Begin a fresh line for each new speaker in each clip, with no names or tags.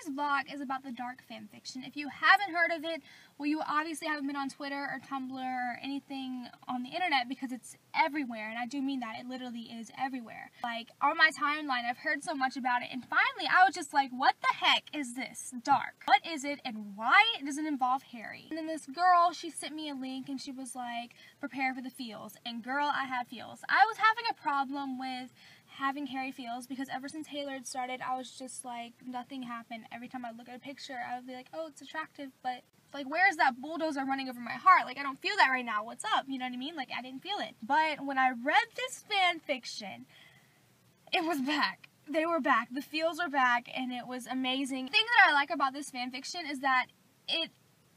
Today's vlog is about the dark fanfiction. If you haven't heard of it, well, you obviously haven't been on Twitter or Tumblr or anything on the internet because it's everywhere, and I do mean that. It literally is everywhere. Like, on my timeline, I've heard so much about it, and finally I was just like, what the heck is this dark? What is it, and why does it involve Harry? And then this girl, she sent me a link, and she was like, prepare for the feels. And girl, I had feels. I was having a problem with having Harry feels because ever since Haylord started, I was just like, nothing happened. Every time I look at a picture, I would be like, oh, it's attractive, but like, where's that bulldozer running over my heart? Like, I don't feel that right now. What's up? You know what I mean? Like, I didn't feel it. But when I read this fan fiction, it was back. They were back. The feels were back, and it was amazing. The thing that I like about this fan fiction is that it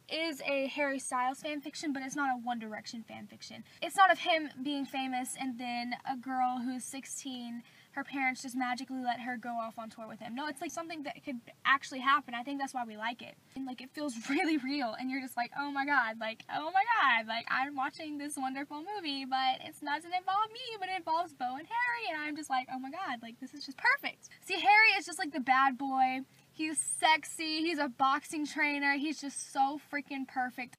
is a Harry Styles fan fiction, but it's not a One Direction fan fiction. It's not of him being famous and then a girl who's 16, her parents just magically let her go off on tour with him. No, it's like something that could actually happen. I think that's why we like it. And like, it feels really real, and you're just like, oh my god, like, I'm watching this wonderful movie, but it doesn't involve me, but it involves Beau and Harry, and I'm just like, oh my god, like, this is just perfect. See, Harry is just like the bad boy. He's sexy, he's a boxing trainer, he's just so freaking perfect.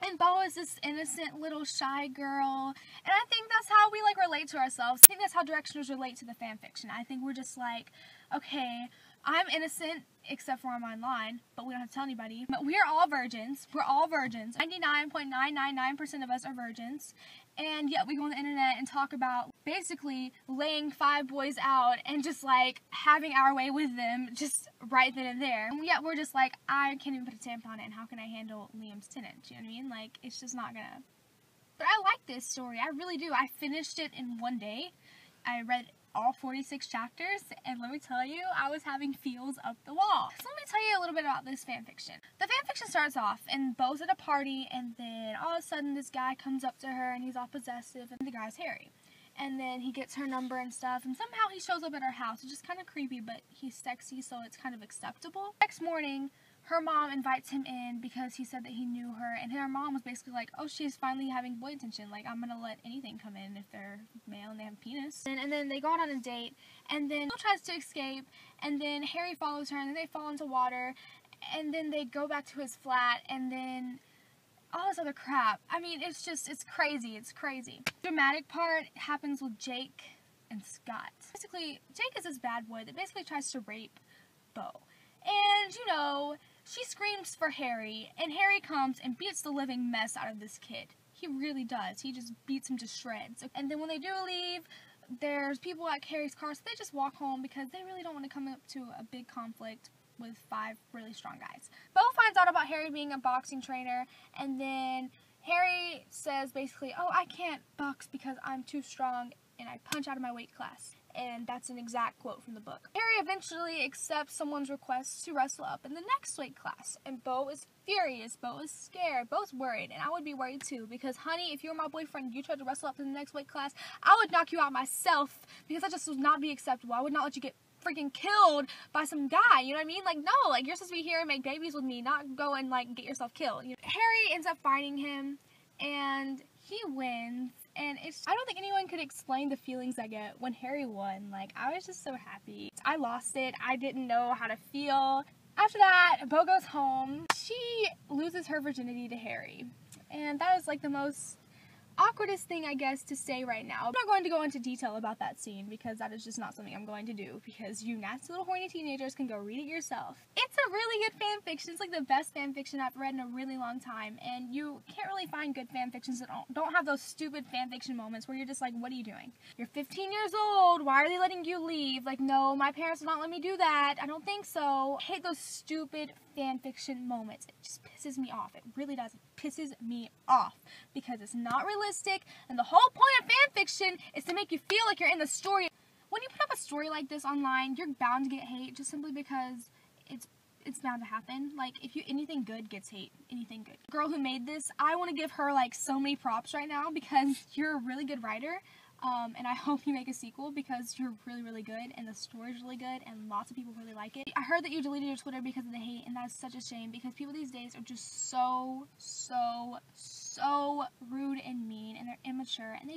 And Beau is this innocent little shy girl, and I think that's how we like relate to ourselves. I think that's how directioners relate to the fanfiction. I think we're just like, okay, I'm innocent, except for I'm online, but we don't have to tell anybody. But we're all virgins. We're all virgins. 99.999% of us are virgins. And yet we go on the internet and talk about basically laying 5 boys out and just like having our way with them just right then and there. And yet we're just like, I can't even put a tampon in. How can I handle Liam's tenant? Do you know what I mean? Like, it's just not gonna. But I like this story. I really do. I finished it in one day. I read all 46 chapters, and let me tell you, I was having feels up the wall. So let me tell you a little bit about this fanfiction. The fanfiction starts off, and Beau's at a party, and then all of a sudden this guy comes up to her, and he's all possessive, and the guy's Harry. And then he gets her number and stuff, and somehow he shows up at her house. It's just kind of creepy, but he's sexy, so it's kind of acceptable. Next morning, her mom invites him in because he said that he knew her, and her mom was basically like, oh, she's finally having boy attention. Like, I'm gonna let anything come in if they're male and they have a penis. And then they go out on a date, and then she tries to escape, and then Harry follows her, and then they fall into water, and then they go back to his flat, and then all this other crap. I mean, it's crazy. It's crazy. The dramatic part happens with Jake and Scott. Basically, Jake is this bad boy that basically tries to rape Beau. And, you know, she screams for Harry, and Harry comes and beats the living mess out of this kid. He really does. He just beats him to shreds. And then when they do leave, there's people at Harry's car, so they just walk home because they really don't want to come up to a big conflict with 5 really strong guys. Beau finds out about Harry being a boxing trainer, and then Harry says basically, oh, I can't box because I'm too strong, and I punch out of my weight class. And that's an exact quote from the book. Harry eventually accepts someone's request to wrestle up in the next weight class, and Beau is furious. Beau is scared. Beau's worried, and I would be worried too, because honey, if you were my boyfriend and you tried to wrestle up in the next weight class, I would knock you out myself, because that just would not be acceptable. I would not let you get freaking killed by some guy, you know what I mean? Like, no, like, you're supposed to be here and make babies with me, not go and like get yourself killed. You know? Harry ends up fighting him, and he wins. And I don't think anyone could explain the feelings I get when Harry won. Like, I was just so happy. I lost it. I didn't know how to feel. After that, Beau goes home. She loses her virginity to Harry. And that is like the most awkwardest thing, I guess, to say right now. I'm not going to go into detail about that scene because that is just not something I'm going to do, because you nasty little horny teenagers can go read it yourself. It's a really good fan fiction. It's like the best fan fiction I've read in a really long time, and you can't really find good fan fictions that don't have those stupid fan fiction moments where you're just like, what are you doing? You're 15 years old, why are they letting you leave? Like, no, my parents will not let me do that. I don't think so. I hate those stupid fan fiction moments. It just pisses me off. It really does. It pisses me off because it's not realistic, and the whole point of fan fiction is to make you feel like you're in the story. When you put up a story like this online, you're bound to get hate just simply because it's bound to happen. Like, if anything good gets hate, anything good. The girl who made this, I want to give her like so many props right now because you're a really good writer. And I hope you make a sequel because you're really, really good, and the story's really good, and lots of people really like it. I heard that you deleted your Twitter because of the hate, and that's such a shame because people these days are just so rude and mean, and they're immature, and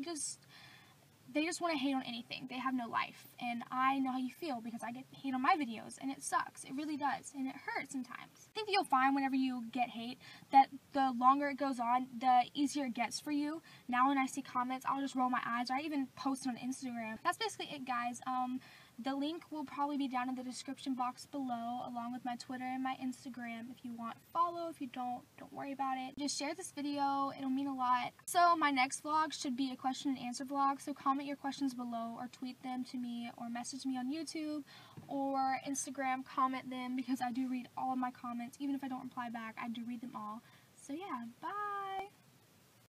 they just want to hate on anything. They have no life. And I know how you feel because I get hate on my videos, and it sucks. It really does. And it hurts sometimes. I think that you'll find whenever you get hate that the longer it goes on, the easier it gets for you. Now when I see comments, I'll just roll my eyes, or I even post it on Instagram. That's basically it, guys. The link will probably be down in the description box below, along with my Twitter and my Instagram. If you want, follow. If you don't worry about it. Just share this video. It'll mean a lot. So my next vlog should be a question and answer vlog. So comment your questions below, or tweet them to me, or message me on YouTube or Instagram. Comment them, because I do read all of my comments. Even if I don't reply back, I do read them all. So yeah, bye.